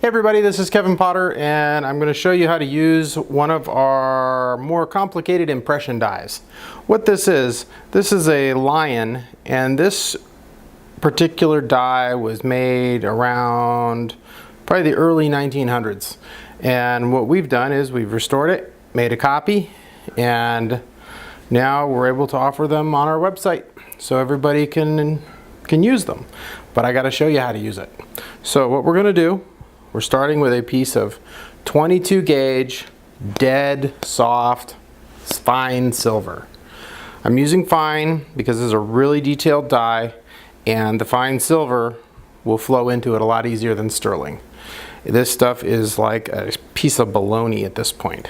Hey everybody, this is Kevin Potter and I'm going to show you how to use one of our more complicated impression dies. What this is a lion, and this particular die was made around probably the early 1900s. And what we've done is we've restored it, made a copy, and now we're able to offer them on our website so everybody can use them. But I got to show you how to use it. So what we're going to do, we're starting with a piece of 22 gauge, dead, soft, fine silver. I'm using fine because this is a really detailed die, and the fine silver will flow into it a lot easier than sterling. This stuff is like a piece of bologna at this point.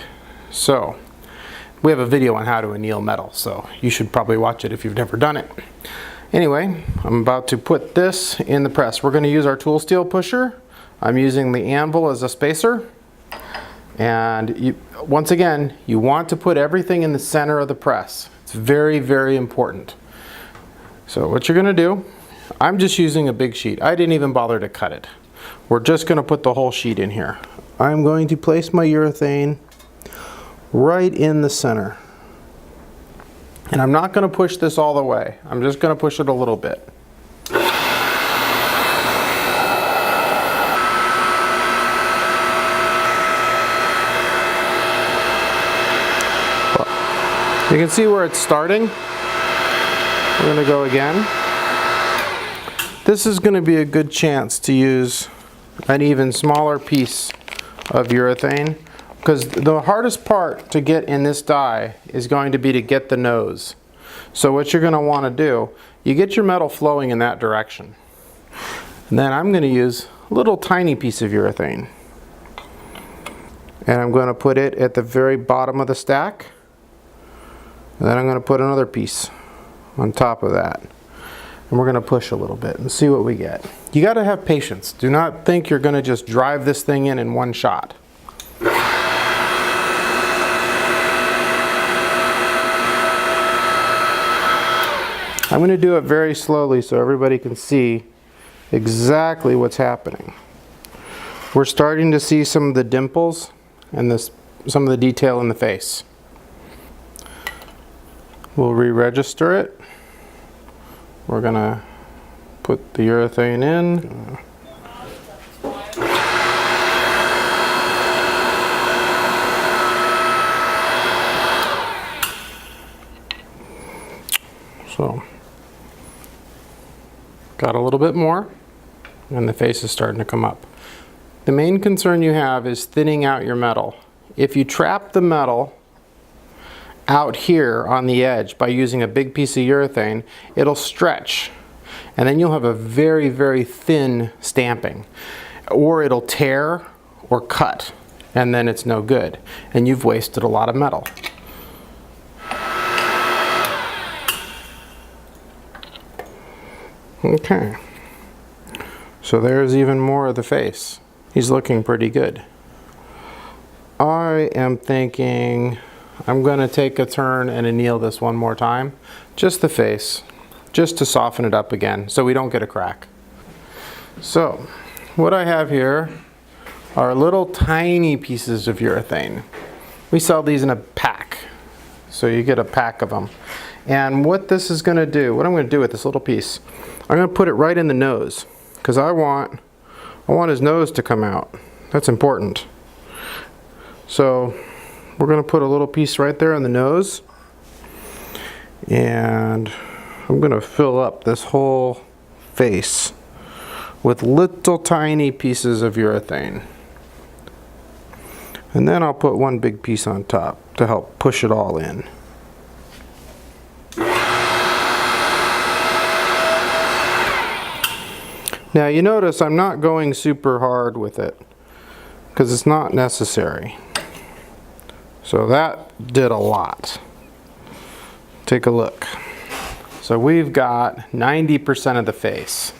So, we have a video on how to anneal metal, so you should probably watch it if you've never done it. Anyway, I'm about to put this in the press. We're going to use our tool steel pusher. I'm using the anvil as a spacer, and once again, you want to put everything in the center of the press. It's very, very important. So what you're going to do, I'm just using a big sheet. I didn't even bother to cut it. We're just going to put the whole sheet in here. I'm going to place my urethane right in the center. And I'm not going to push this all the way. I'm just going to push it a little bit. You can see where it's starting. We're going to go again. This is going to be a good chance to use an even smaller piece of urethane, because the hardest part to get in this die is going to be to get the nose. So what you're going to want to do, you get your metal flowing in that direction. And then I'm going to use a little tiny piece of urethane. And I'm going to put it at the very bottom of the stack. And then I'm going to put another piece on top of that. And we're going to push a little bit and see what we get. You got to have patience. Do not think you're going to just drive this thing in one shot. I'm going to do it very slowly so everybody can see exactly what's happening. We're starting to see some of the dimples and some of the detail in the face. We'll re-register it. We're going to put the urethane in. So, got a little bit more, and the face is starting to come up. The main concern you have is thinning out your metal. If you trap the metal out here on the edge by using a big piece of urethane, it'll stretch, and then you'll have a very, very thin stamping, or it'll tear or cut, and then it's no good, and you've wasted a lot of metal. Okay, so there's even more of the face. He's looking pretty good. I am thinking I'm going to take a turn and anneal this one more time. Just the face, just to soften it up again so we don't get a crack. So, what I have here are little tiny pieces of urethane. We sell these in a pack, so you get a pack of them. And what this is going to do, what I'm going to do with this little piece, I'm going to put it right in the nose, because I want his nose to come out. That's important. So we're going to put a little piece right there on the nose, and I'm going to fill up this whole face with little tiny pieces of urethane. And then I'll put one big piece on top to help push it all in. Now you notice I'm not going super hard with it because it's not necessary. So that did a lot. Take a look. So we've got 90% of the face.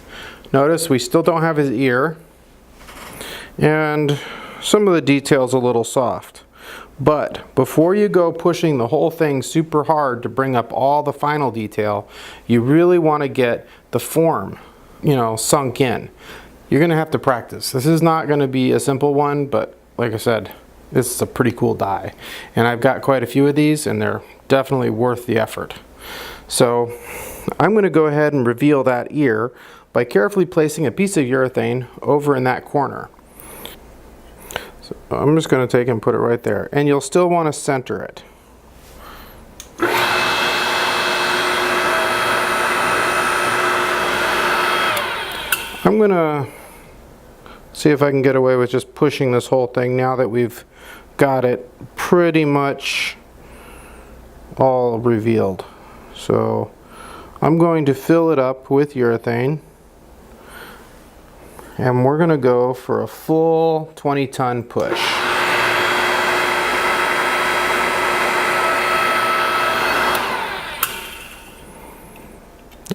Notice we still don't have his ear, and some of the detail's a little soft. But before you go pushing the whole thing super hard to bring up all the final detail, you really want to get the form, sunk in. you're gonna have to practice. This is not gonna be a simple one, but like I said, this is a pretty cool die. And I've got quite a few of these, and they're definitely worth the effort. So I'm gonna go ahead and reveal that ear by carefully placing a piece of urethane over in that corner. So I'm just gonna take and put it right there. And you'll still wanna center it. I'm gonna see if I can get away with just pushing this whole thing now that we've got it pretty much all revealed. So I'm going to fill it up with urethane, and we're gonna go for a full 20-ton push.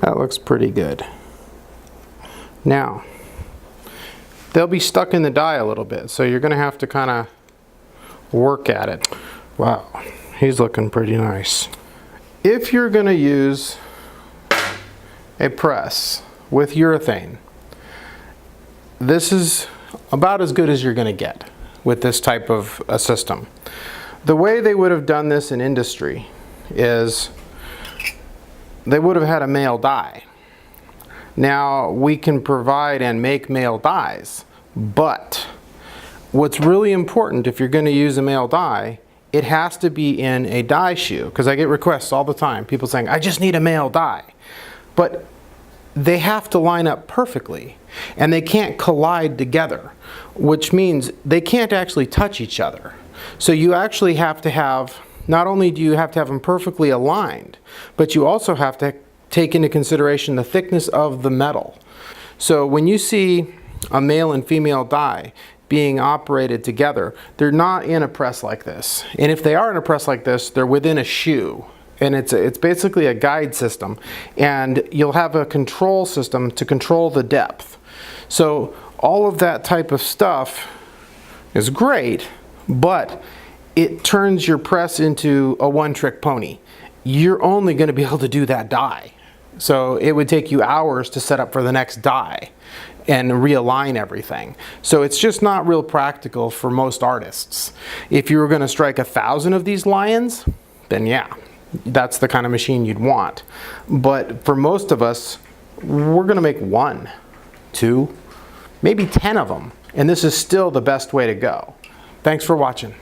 That looks pretty good. Now, they'll be stuck in the die a little bit, so you're going to have to kind of work at it. Wow, he's looking pretty nice. If you're going to use a press with urethane, this is about as good as you're going to get with this type of a system. The way they would have done this in industry is they would have had a male die. Now, we can provide and make male dies, but what's really important if you're going to use a male die, it has to be in a die shoe, because I get requests all the time, people saying, I just need a male die. But they have to line up perfectly, and they can't collide together, which means they can't actually touch each other. So you actually have to have, not only do you have to have them perfectly aligned, but you also have to take into consideration the thickness of the metal. So when you see a male and female die being operated together, they're not in a press like this. And if they are in a press like this, they're within a shoe. And it's basically a guide system. And you'll have a control system to control the depth. So all of that type of stuff is great, but it turns your press into a one-trick pony. You're only going to be able to do that die. So it would take you hours to set up for the next die and realign everything. So it's just not real practical for most artists. If you were going to strike 1,000 of these lions, then yeah, that's the kind of machine you'd want. But for most of us, we're going to make 1, 2, maybe 10 of them. And this is still the best way to go. Thanks for watching.